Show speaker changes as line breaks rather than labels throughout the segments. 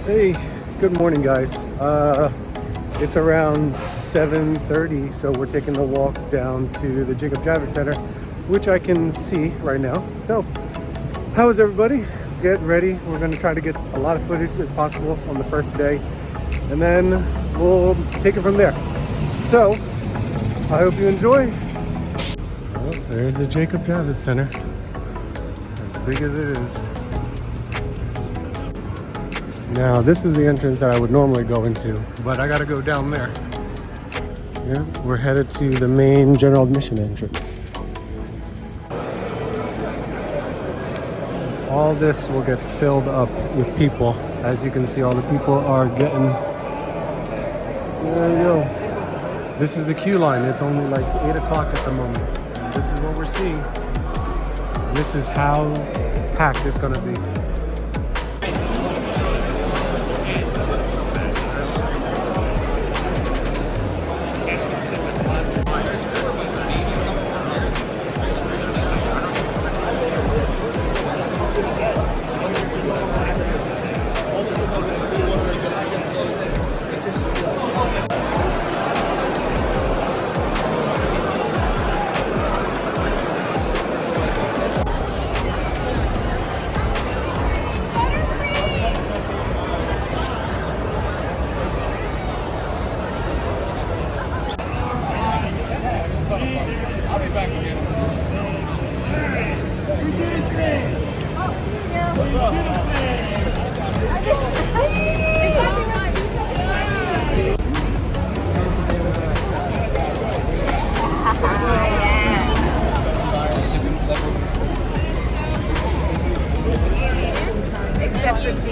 Hey, good morning, guys. It's around 7:30, so we're taking a walk down to the Jacob Javits Center, which I can see right now. So, how is everybody? Get ready. We're going to try to get a lot of footage as possible on the first day, and then we'll take it from there. So, I hope you enjoy. Well, there's the Jacob Javits Center, as big as it is. Now, this is the entrance that I would normally go into, but I gotta go down there. Yeah, we're headed to the main general admission entrance. All this will get filled up with people. As you can see, all the people are getting... There you go. This is the queue line. It's only like 8 o'clock at the moment. And this is what we're seeing. This is how packed it's gonna be.
Except for G.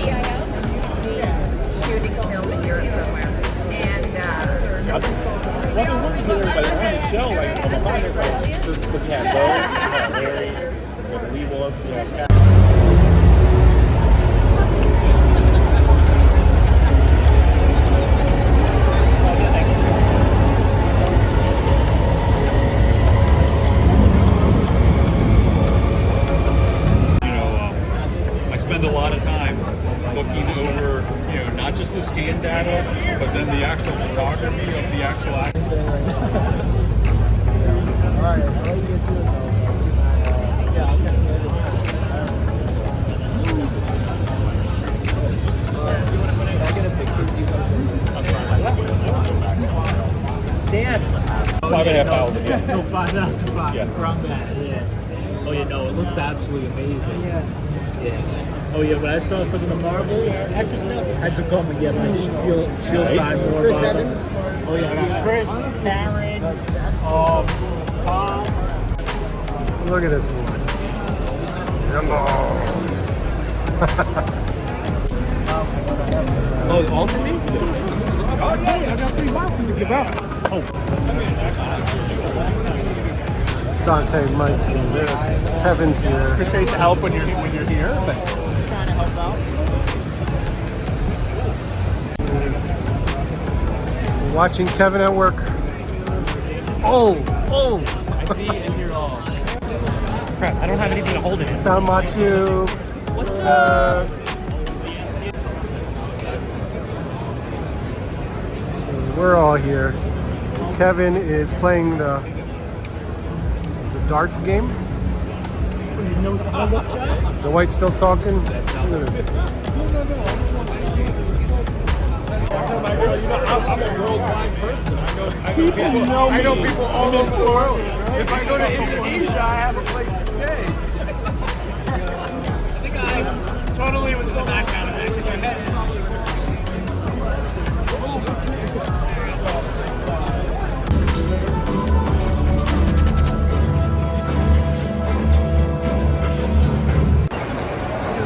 Shooting film in Europe somewhere. And
show, like, on the minor, like, we had Bo, we had Larry, we had Lee Wolf, we had Pat.
I spend a lot of time looking over, not just the scan data, but then the actual photography of the actual act.
Dan!
5.5 hours.
Yeah, no, 5,005.
Yeah.
Around that, yeah. Oh, yeah, no, it looks absolutely amazing. Yeah. Oh, yeah, when I saw some of the Marvel actors now, I had to come and get my shield time more. Chris Evans. Oh, yeah, Chris, Karen, Todd.
Look at this boy. Hello.
Oh, all for me? Oh, yeah, I got 3 boxes to give out. Oh.
Dante, Mike, and this. Kevin's here.
Appreciate the help when you're here, but just trying to help out.
We're watching Kevin at work. Oh!
I see and hear all. Crap, I don't have anything to hold it in.
Found my tube.
What's up?
So we're all here. Kevin is playing the darts game. The white's still talking. Look at this.
I'm a worldwide person. I know people all over the world. If I go to Indonesia, I have a place to stay. I think I totally was in that kind of thing.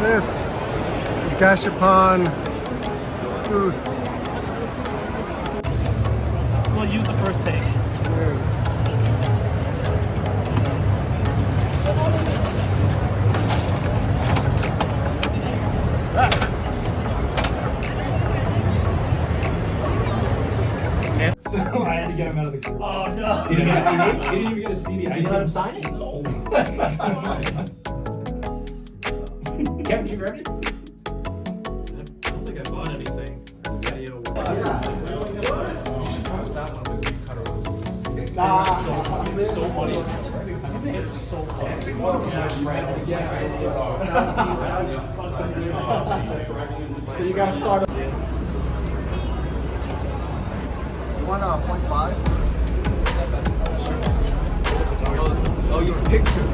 This Gashapon booth.
We'll use the first take.
So I had to get him out of the group.
Oh no!
He didn't get a CD? He didn't even get a CD.
Did you let him sign it?
No. Kevin, you ready?
I don't think I bought any.
It's so funny. It's so funny. So you gotta start.
You want a 0.5? Oh, your picture.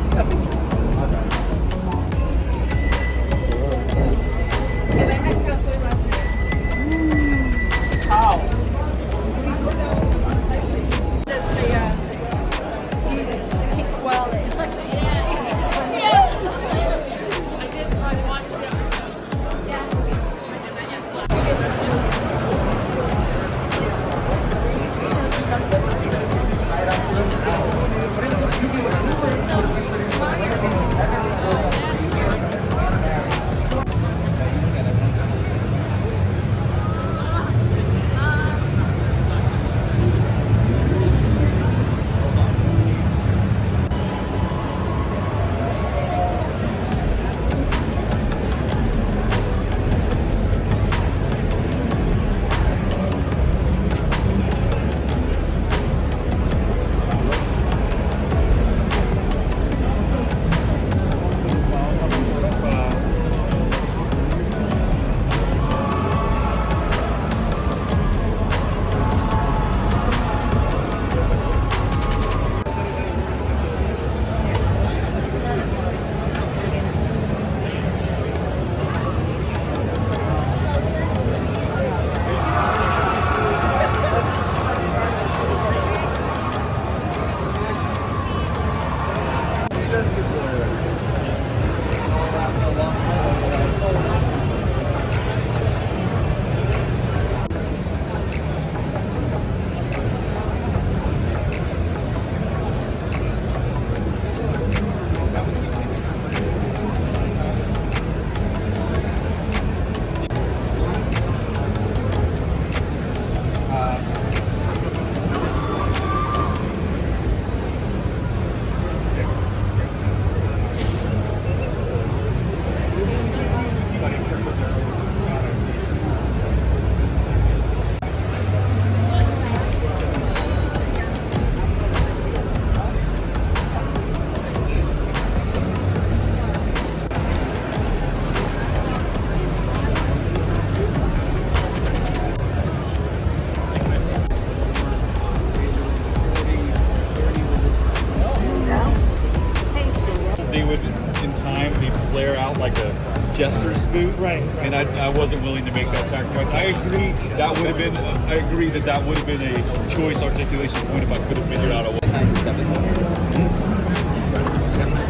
jester's boot, right? And I wasn't willing to make that sacrifice. I agree that would have been. I agree that that would have been a choice articulation point if I could have figured out a way.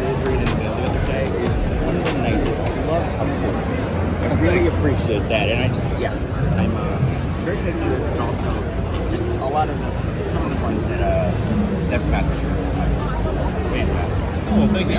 Wolverine in the mail the other day is one of the nicest. I love how short it is. I really appreciate that, and I just I'm very excited for this, but also just a lot of some of the ones that Matt fantastic.
Oh, well, thank you.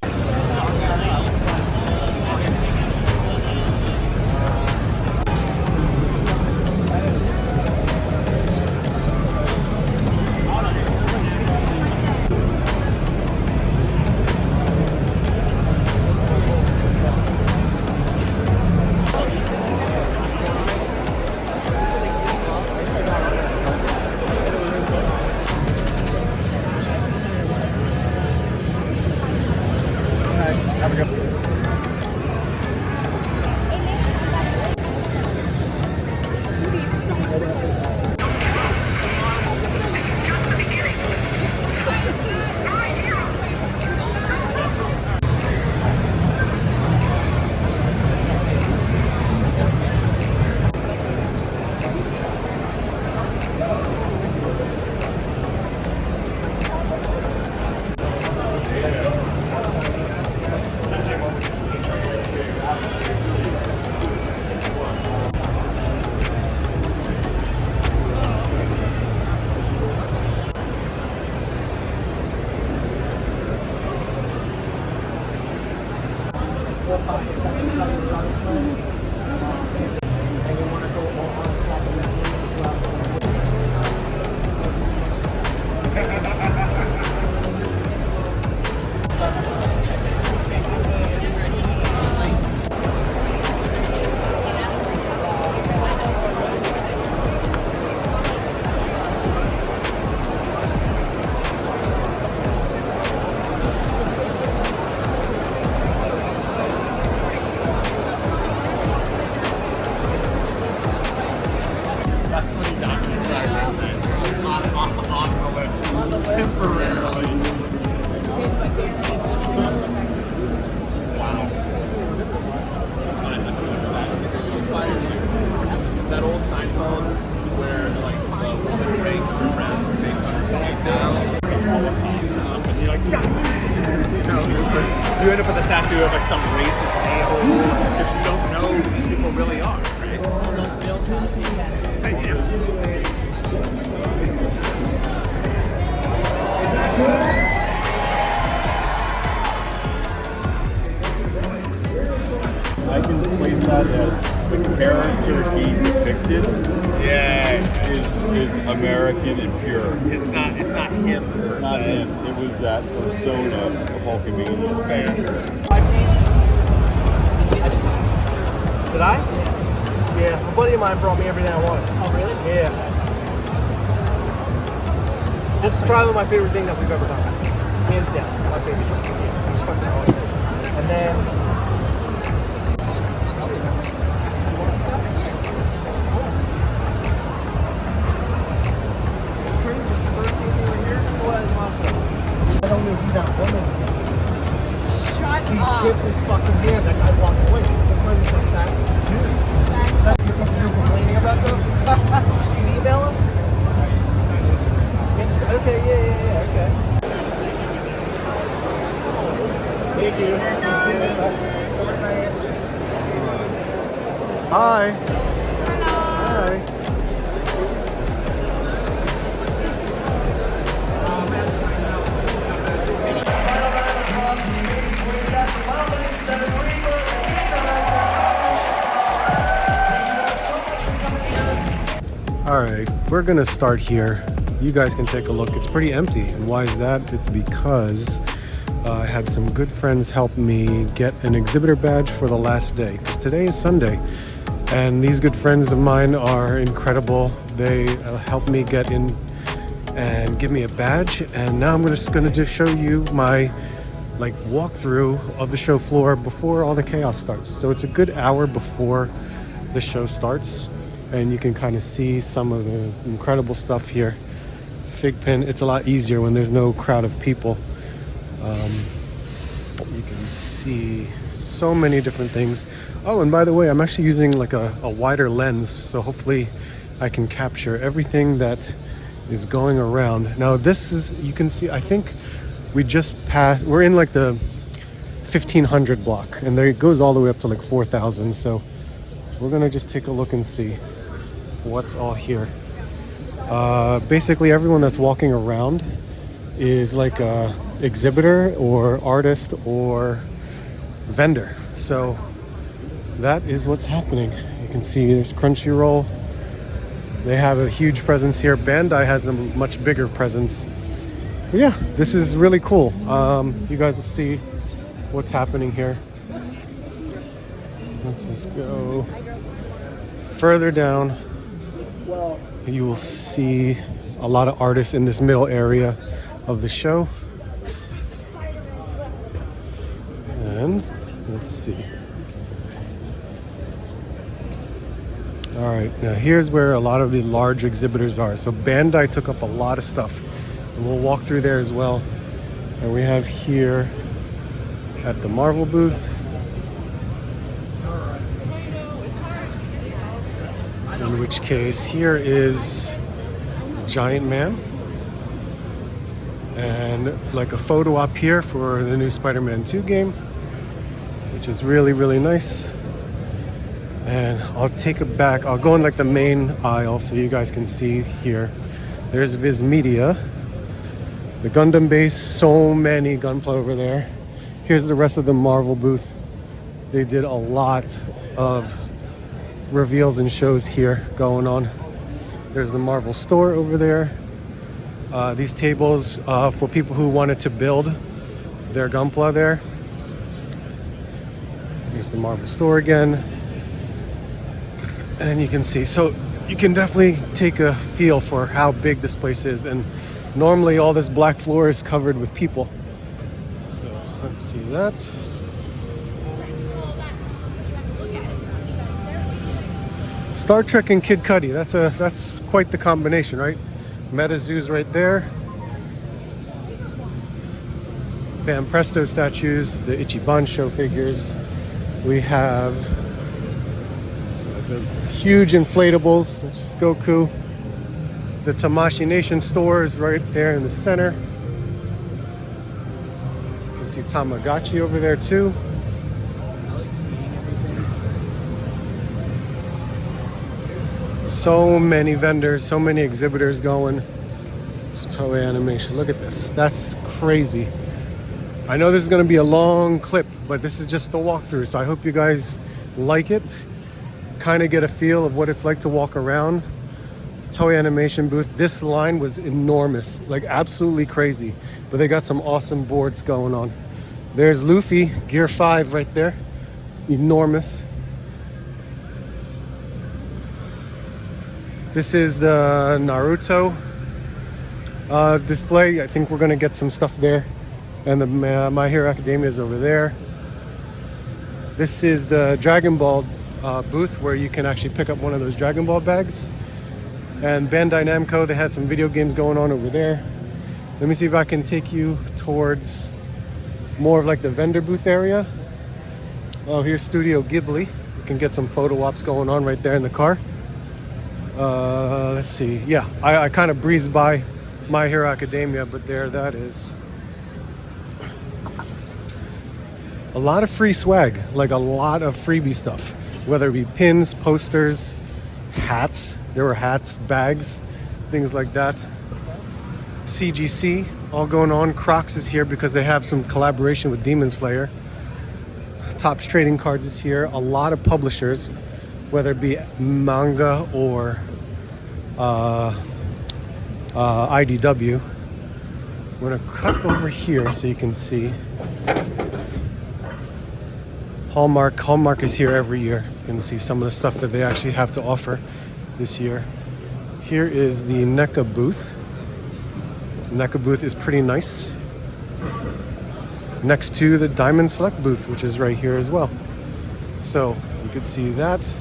with like some racist a-hole because you don't know who these people really are, right?
I can place that as the character he depicted is American and pure.
It's not him. Per
Not
se.
him. It was that persona of Hulkamania.
It's fair.
Did I? Yeah, a buddy of mine brought me everything I wanted.
Oh, really?
Yeah. This is probably my favorite thing that we've ever done. Hands down, my favorite thing. Yeah, it's fucking awesome. And then... I don't know who that woman is.
Shut
He
up.
tipped his fucking hand, that guy walked away. That's why he's like, that's dude. You're complaining about them? Can you email us? Okay, yeah, okay. Thank you.
Hi. Hi. All right, we're gonna start here. You guys can take a look. It's pretty empty. And why is that? It's because I had some good friends help me get an exhibitor badge for the last day, because today is Sunday. And these good friends of mine are incredible. They helped me get in and give me a badge. And now I'm just gonna show you my walkthrough of the show floor before all the chaos starts. So it's a good hour before the show starts. And you can kind of see some of the incredible stuff here. Fig pin, it's a lot easier when there's no crowd of people. You can see so many different things. Oh, and by the way, I'm actually using like a wider lens, so hopefully I can capture everything that is going around. Now this is, you can see, I think we just passed, we're in like the 1500 block, and there it goes all the way up to like 4000. So we're gonna just take a look and see what's all here. Basically everyone that's walking around is like a exhibitor or artist or vendor. So that is what's happening. You can see there's Crunchyroll. They have a huge presence here. Bandai has a much bigger presence. But yeah, this is really cool. You guys will see what's happening here. Let's just go further down. You will see a lot of artists in this middle area of the show. And let's see. All right, now here's where a lot of the large exhibitors are. So Bandai took up a lot of stuff, and we'll walk through there as well. And we have here at the Marvel booth, in which case here is Giant Man, and like a photo op here for the new Spider-Man 2 game, which is really, really nice. And I'll take it back, I'll go in like the main aisle so you guys can see here. There's Viz Media, the Gundam base, so many Gunpla over there. Here's the rest of the Marvel booth. They did a lot of reveals and shows here going on. There's the Marvel store over there. These tables for people who wanted to build their Gunpla there. Here's the Marvel store again. And you can see, so you can definitely take a feel for how big this place is. And normally all this black floor is covered with people. So let's see that. Star Trek and Kid Cudi, that's quite the combination, right? MetaZoo's right there. Bam Presto statues, the Ichiban show figures. We have the huge inflatables, which is Goku. The Tamashii Nation store is right there in the center. You can see Tamagotchi over there too. So many vendors, so many exhibitors going. Toei Animation, look at this. That's crazy. I know this is going to be a long clip, but this is just the walkthrough, so I hope you guys like it. Kind of get a feel of what it's like to walk around. Toei Animation booth. This line was enormous, like absolutely crazy, but they got some awesome boards going on. There's Luffy, Gear 5 right there, enormous. This is the Naruto display. I think we're gonna get some stuff there, and the My Hero Academia is over there. This is the Dragon Ball booth, where you can actually pick up one of those Dragon Ball bags. And Bandai Namco, they had some video games going on over there. Let me see if I can take you towards more of like the vendor booth area. Oh, here's Studio Ghibli. You can get some photo ops going on right there in the car. Let's see. Yeah, I kind of breezed by My Hero Academia, but there that is. A lot of free swag, like a lot of freebie stuff, whether it be pins, posters, hats. There were hats, bags, things like that. CGC, all going on. Crocs is here because they have some collaboration with Demon Slayer. Topps Trading Cards is here. A lot of publishers, whether it be manga or IDW. I'm gonna cut over here so you can see. Hallmark is here every year. You can see some of the stuff that they actually have to offer this year. Here is the NECA booth. NECA booth is pretty nice. Next to the Diamond Select booth, which is right here as well. So you could see that.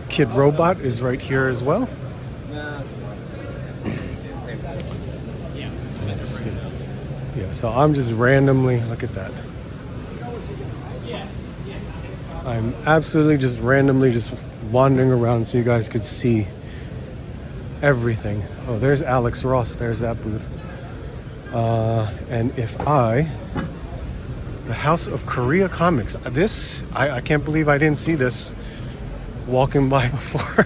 Kid Robot is right here as well. Let's see. Yeah, so I'm just randomly, look at that. I'm absolutely just randomly just wandering around so you guys could see everything. Oh, there's Alex Ross, there's that booth. And the House of Korea Comics. This, I can't believe I didn't see this walking by before.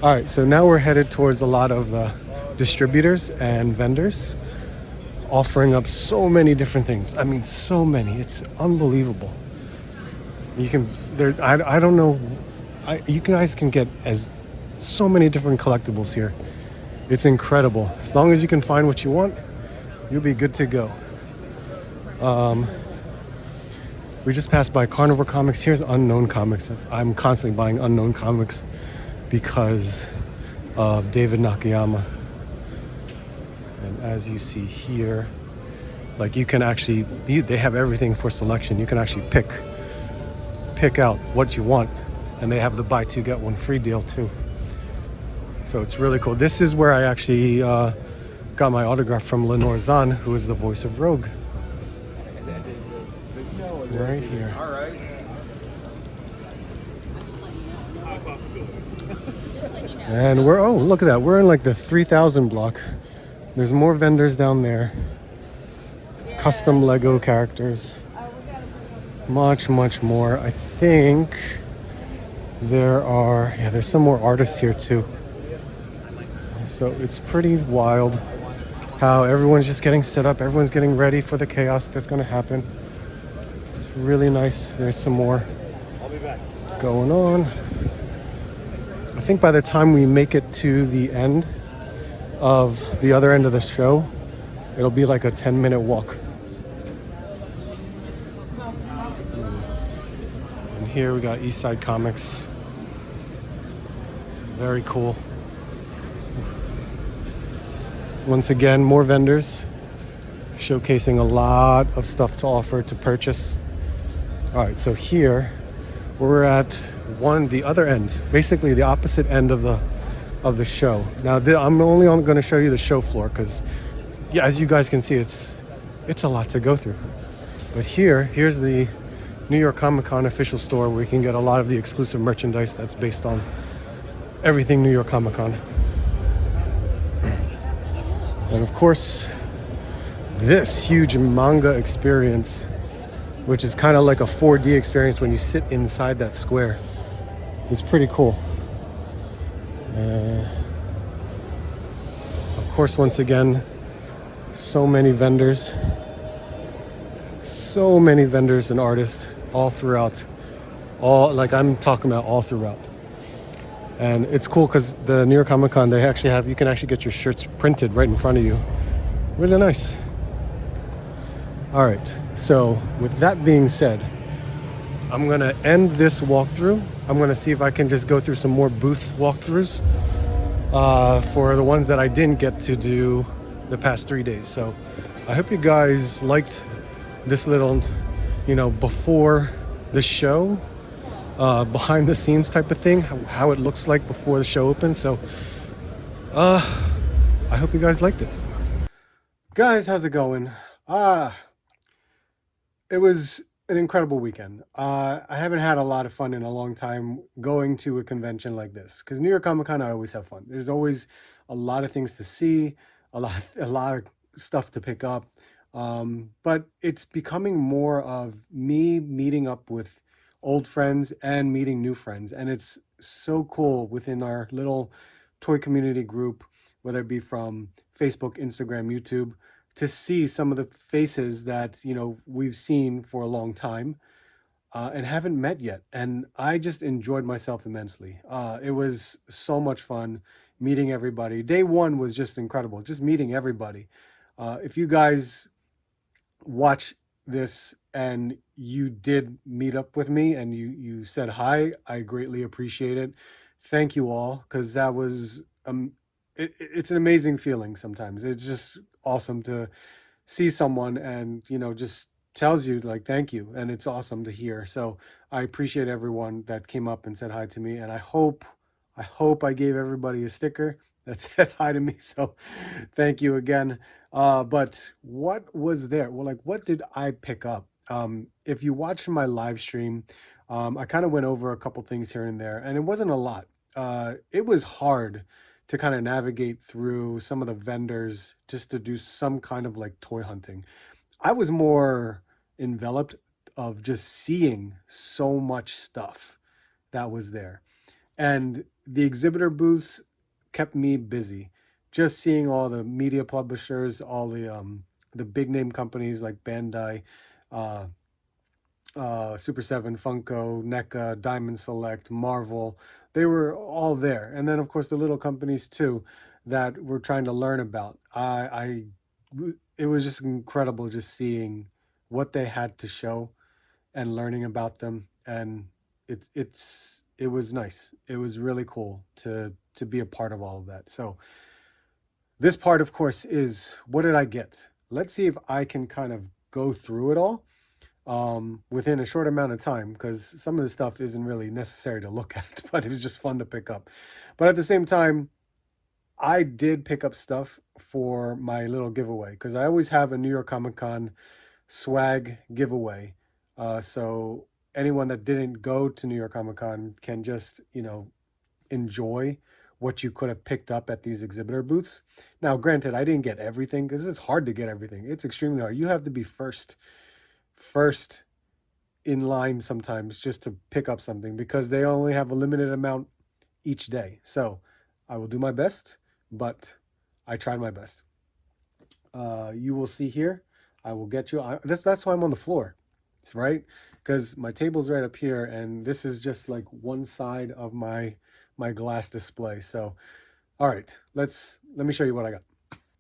All right, so now we're headed towards a lot of distributors and vendors offering up so many different things. I mean, so many, it's unbelievable. You can, I don't know, you guys can get so many different collectibles here. It's incredible. As long as you can find what you want, you'll be good to go. We just passed by Carnivore Comics. Here's Unknown Comics. I'm constantly buying Unknown Comics because of David Nakayama. And as you see here, like you can actually, they have everything for selection. You can actually pick out what you want, and they have the buy two get one free deal too. So it's really cool. This is where I actually got my autograph from Lenore Zahn, who is the voice of Rogue. Right here.
All right.
And we're, oh, look at that. We're in like the 3000 block. There's more vendors down there. Custom Lego characters. Much more. I think there's some more artists here too. So it's pretty wild how everyone's just getting set up. Everyone's getting ready for the chaos that's going to happen. It's really nice. There's some more going on. I think by the time we make it to the end of the other end of the show, it'll be like a 10-minute walk. And here we got Eastside Comics. Very cool. Once again, more vendors showcasing a lot of stuff to offer to purchase. All right, so here we're at the other end, basically the opposite end of the show. Now I'm only going to show you the show floor because, yeah, as you guys can see, it's a lot to go through. But here's the New York Comic Con official store where you can get a lot of the exclusive merchandise that's based on everything New York Comic Con. And of course, this huge manga experience, which is kind of like a 4D experience when you sit inside that square. It's pretty cool. Of course, once again, so many vendors and artists all throughout, I'm talking about all throughout. And it's cool because the New York Comic Con, they actually have, you can actually get your shirts printed right in front of you. Really nice. All right, so with that being said, I'm gonna end this walkthrough. I'm gonna see if I can just go through some more booth walkthroughs for the ones that I didn't get to do the past 3 days. So I hope you guys liked this little, before the show, behind the scenes type of thing, how it looks like before the show opens. So I hope you guys liked it. Guys, how's it going? It was an incredible weekend. I haven't had a lot of fun in a long time going to a convention like this, because New York Comic Con, I always have fun. There's always a lot of things to see, a lot of stuff to pick up. But it's becoming more of me meeting up with old friends and meeting new friends. And it's so cool within our little toy community group, whether it be from Facebook, Instagram, YouTube, to see some of the faces that, we've seen for a long time and haven't met yet. And I just enjoyed myself immensely. It was so much fun meeting everybody. Day one was just incredible, just meeting everybody. If you guys watch this and you did meet up with me and you said hi, I greatly appreciate it. Thank you all, because that was it's an amazing feeling sometimes. It's just awesome to see someone and just tells you like thank you, and it's awesome to hear. So I appreciate everyone that came up and said hi to me, and I hope I gave everybody a sticker that said hi to me. So thank you again. But what was there? Well, what did I pick up? If you watched my live stream, I kind of went over a couple things here and there, and it wasn't a lot. It was hard to kind of navigate through some of the vendors just to do some kind of toy hunting. I was more enveloped of just seeing so much stuff that was there. And the exhibitor booths kept me busy. Just seeing all the media publishers, all the big name companies like Bandai, Super 7, Funko, NECA, Diamond Select, Marvel, they were all there. And then of course the little companies too that we're trying to learn about. It was just incredible just seeing what they had to show and learning about them. And it was nice. It was really cool to be a part of all of that. So this part, of course, is what did I get? Let's see if I can kind of go through it all within a short amount of time, because some of the stuff isn't really necessary to look at, but it was just fun to pick up. But at the same time, I did pick up stuff for my little giveaway, because I always have a New York Comic Con swag giveaway. So anyone that didn't go to New York Comic Con can just, enjoy what you could have picked up at these exhibitor booths. Now, granted, I didn't get everything because it's hard to get everything. It's extremely hard. You have to be first in line sometimes just to pick up something, because they only have a limited amount each day. So I will do my best, but I tried my best. You will see here, I will get you. That's why I'm on the floor, right? Because my table's right up here, and this is just one side of my glass display. So, all right, let me show you what I got.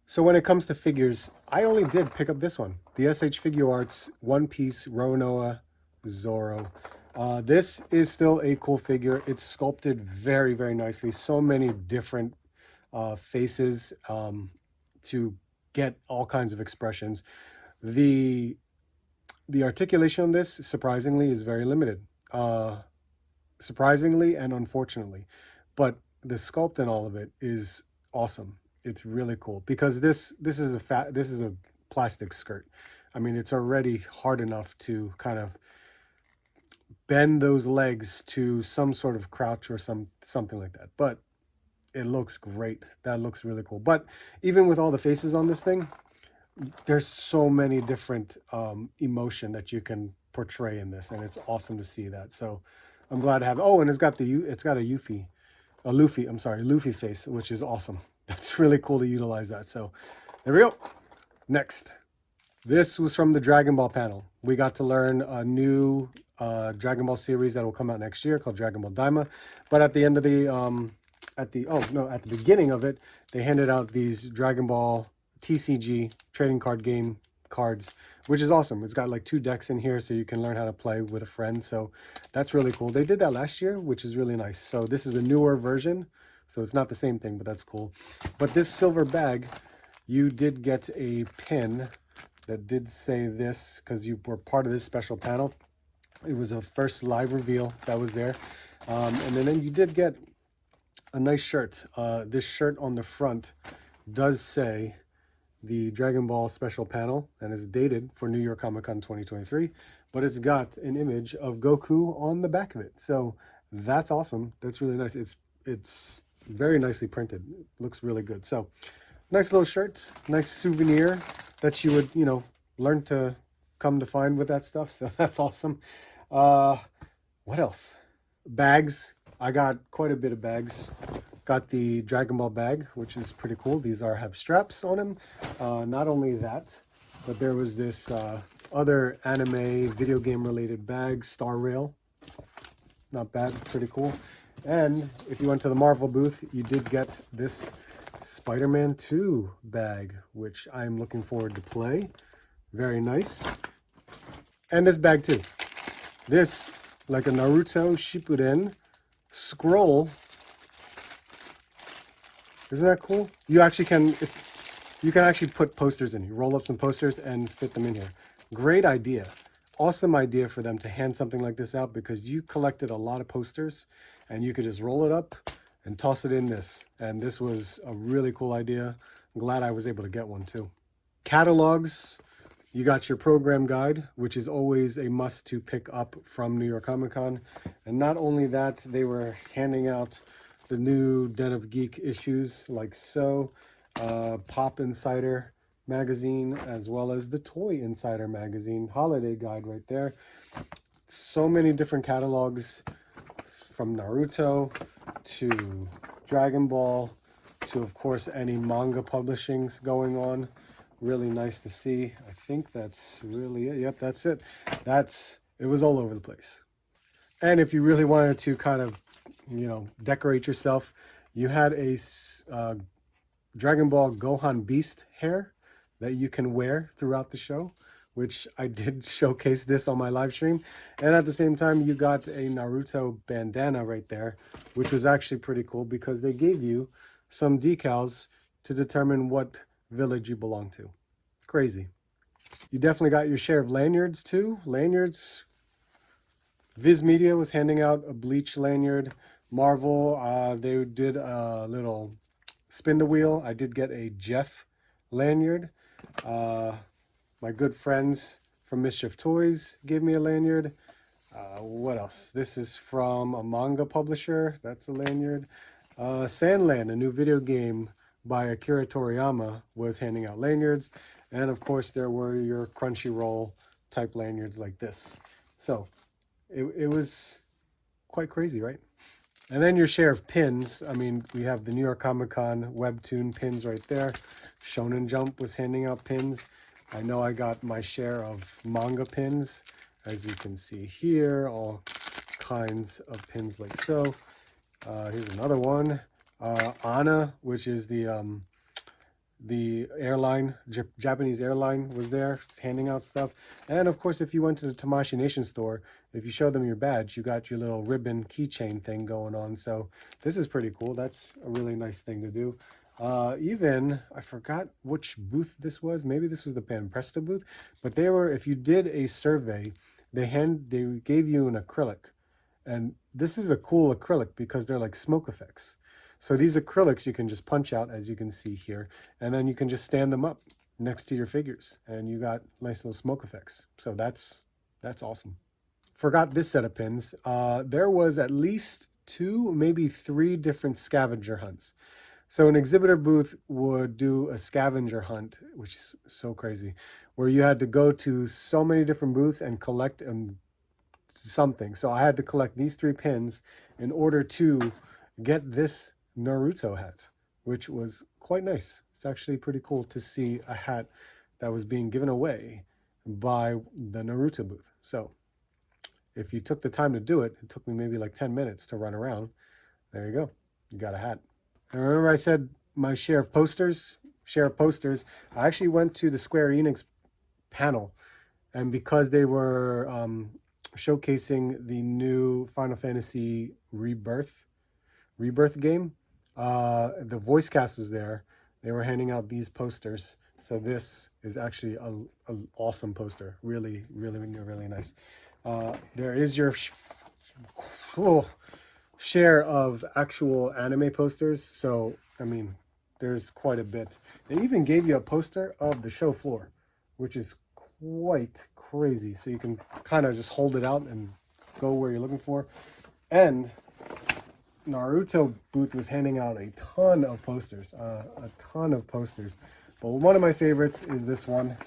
So when it comes to figures, I only did pick up this one, the SH Figure Arts One Piece Roronoa Zoro. This is still a cool figure. It's sculpted very, very nicely. So many different faces to get all kinds of expressions. The articulation on this, surprisingly, is very limited. Surprisingly and unfortunately. But the sculpt and all of it is awesome. It's really cool, because this is a plastic skirt. I mean, it's already hard enough to kind of bend those legs to some sort of crouch or something like that. But it looks great. That looks really cool. But even with all the faces on this thing, there's so many different emotion that you can portray in this, and it's awesome to see that. So I'm glad to have it. Oh, and it's got a Luffy, I'm sorry, Luffy face, which is awesome. That's really cool to utilize that. So there we go. Next, this was from the Dragon Ball panel. We got to learn a new Dragon Ball series that will come out next year called Dragon Ball Daima. But at the end of the at the beginning of it, they handed out these Dragon Ball TCG trading card game cards, which is awesome. It's got like 2 decks in here, so you can learn how to play with a friend. So that's really cool. They did that last year, which is really nice. So this is a newer version, so it's not the same thing, but that's cool. But this silver bag, you did get a pin that did say this because you were part of this special panel. It was a first live reveal that was there. And then you did get a nice shirt. This shirt on the front does say the Dragon Ball special panel and is dated for New York Comic Con 2023, but it's got an image of Goku on the back of it. So that's awesome. That's really nice. It's very nicely printed. It looks really good. So nice little shirt, nice souvenir that you would, you know, learn to come to find with that stuff. So that's awesome. What else? Bags. I got quite a bit of bags. Got the Dragon Ball bag, which is pretty cool. These have straps on them. Not only that, but there was this other anime video game related bag, Star Rail. Not bad, pretty cool. And if you went to the Marvel booth, you did get this Spider-Man 2 bag, which I'm looking forward to play. Very nice. And this bag too. This, like a Naruto Shippuden scroll. Isn't that cool? You actually can, you can actually put posters in. You roll up some posters and fit them in here. Great idea. Awesome idea for them to hand something like this out, because you collected a lot of posters and you could just roll it up and toss it in this. And this was a really cool idea. I'm glad I was able to get one too. Catalogs. You got your program guide, which is always a must to pick up from New York Comic Con. And not only that, they were handing out the new Den of Geek issues like so, Pop Insider magazine, as well as the Toy Insider magazine holiday guide right there. So many different catalogs, from Naruto to Dragon Ball to, of course, any manga publishings going on. Really nice to see. I think that's really it. Yep, that's it. It was all over the place. And if you really wanted to kind of, you know, decorate yourself, you had a Dragon Ball Gohan Beast hair that you can wear throughout the show, which I did showcase this on my live stream. And at the same time, you got a Naruto bandana right there, which was actually pretty cool because they gave you some decals to determine what village you belong to. Crazy. You definitely got your share of lanyards too. Lanyards. Viz Media was handing out a Bleach lanyard. Marvel, they did a little spin the wheel. I did get a Jeff lanyard. My good friends from Mischief Toys gave me a lanyard. What else? This is from a manga publisher. That's a lanyard. Sandland, a new video game by Akira Toriyama, was handing out lanyards. And of course, there were your Crunchyroll type lanyards like this. So it was quite crazy, right? And then your share of pins. I mean, we have the New York Comic Con webtoon pins right there. Shonen Jump was handing out pins. I know I got my share of manga pins, as you can see here, all kinds of pins like so. Here's another one. ANA, which is the airline, Japanese airline, was there handing out stuff. And of course, if you went to the Tamashii Nation store, if you show them your badge, you got your little ribbon keychain thing going on. So this is pretty cool. That's a really nice thing to do. Even, I forgot which booth this was. Maybe this was the Banpresto booth. But they were, if you did a survey, they gave you an acrylic. And this is a cool acrylic because they're like smoke effects. So these acrylics you can just punch out, as you can see here, and then you can just stand them up next to your figures, and you got nice little smoke effects. So that's awesome. Forgot this set of pins. There was at least 2, maybe 3 different scavenger hunts. So an exhibitor booth would do a scavenger hunt, which is so crazy, where you had to go to so many different booths and collect and something. So I had to collect these 3 pins in order to get this Naruto hat, which was quite nice. It's actually pretty cool to see a hat that was being given away by the Naruto booth. So if you took the time to do it, it took me maybe like 10 minutes to run around. There you go. You got a hat. And remember I said my share of posters? I actually went to the Square Enix panel, and because they were showcasing the new Final Fantasy Rebirth game, the voice cast was there. They were handing out these posters. So this is actually an awesome poster. Really, really, really nice. There is your share of actual anime posters. So, I mean, there's quite a bit. They even gave you a poster of the show floor, which is quite crazy. So you can kind of just hold it out and go where you're looking for. And Naruto booth was handing out a ton of posters, But one of my favorites is this one,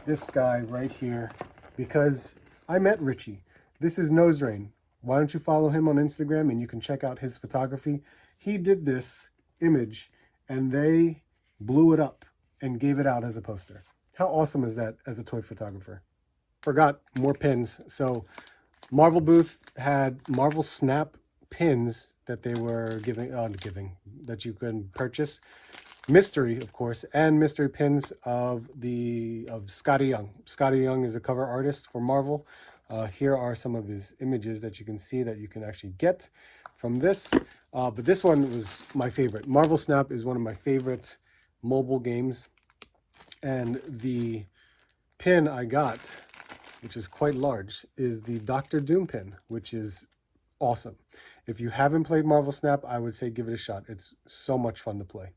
this guy right here, because I met Richie. This is Nose Rain. Why don't you follow him on Instagram and you can check out his photography. He did this image and they blew it up and gave it out as a poster. How awesome is that as a toy photographer? Forgot more pins. So Marvel booth had Marvel Snap pins that they were giving that you can purchase. Mystery, of course, and mystery pins of Scotty Young. Scotty Young is a cover artist for Marvel. Here are some of his images that you can see that you can actually get from this. But this one was my favorite. Marvel Snap is one of my favorite mobile games. And the pin I got, which is quite large, is the Doctor Doom pin, which is awesome. If you haven't played Marvel Snap, I would say give it a shot. It's so much fun to play.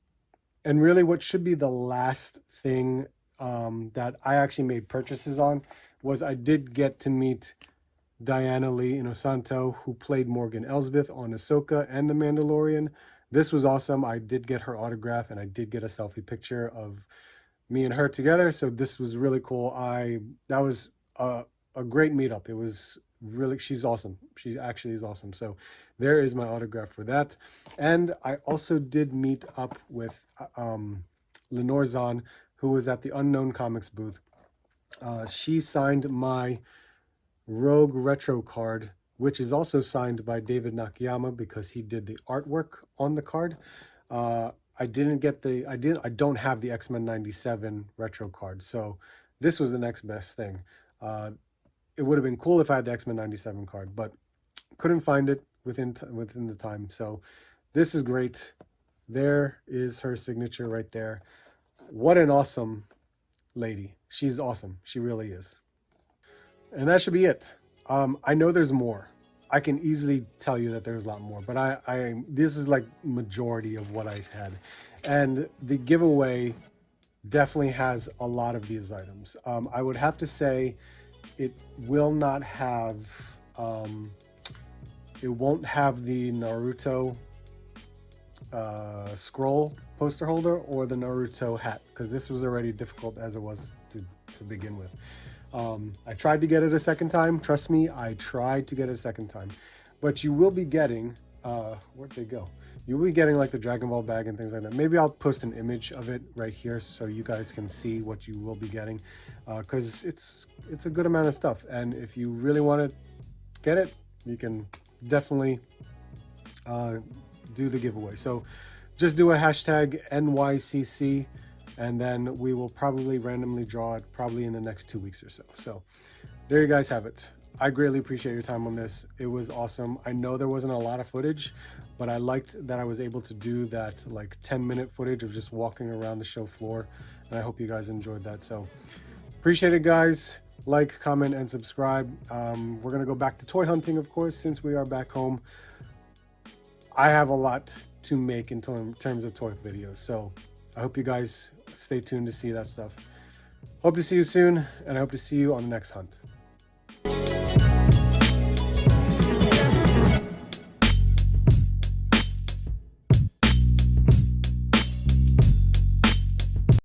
And really what should be the last thing that I actually made purchases on was I did get to meet Diana Lee Inosanto, who played Morgan Elsbeth on Ahsoka and The Mandalorian. This was awesome. I did get her autograph and I did get a selfie picture of me and her together. So this was really cool. That was a great meetup. It was really, she's awesome. She actually is awesome. So there is my autograph for that. And I also did meet up with Lenore Zahn, who was at the Unknown Comics booth. She signed my Rogue Retro card, which is also signed by David Nakayama because he did the artwork on the card. I don't have the X-Men 97 retro card, so this was the next best thing. It would have been cool if I had the X-Men 97 card, but couldn't find it within the time. So this is great. There is her signature right there. What an awesome lady. She's awesome. She really is. And that should be it. I know there's more. I can easily tell you that there's a lot more, but this is like majority of what I had. And the giveaway definitely has a lot of these items. I would have to say it will not have, it won't have the Naruto scroll poster holder or the Naruto hat, because this was already difficult as it was to begin with. I tried to get it a second time. Trust me, I tried to get it a second time. But you will be getting, where'd they go? You will be getting like the Dragon Ball bag and things like that. Maybe I'll post an image of it right here so you guys can see what you will be getting, because it's a good amount of stuff. And if you really want to get it, you can definitely do the giveaway. So just do a hashtag NYCC, and then we will probably randomly draw it probably in the next 2 weeks or so. So there you guys have it. I greatly appreciate your time on this. It was awesome. I know there wasn't a lot of footage, but I liked that I was able to do that like 10-minute footage of just walking around the show floor. And I hope you guys enjoyed that. So appreciate it, guys. Like, comment, and subscribe. We're going to go back to toy hunting, of course, since we are back home. I have a lot to make in terms of toy videos. So I hope you guys stay tuned to see that stuff. Hope to see you soon, and I hope to see you on the next hunt.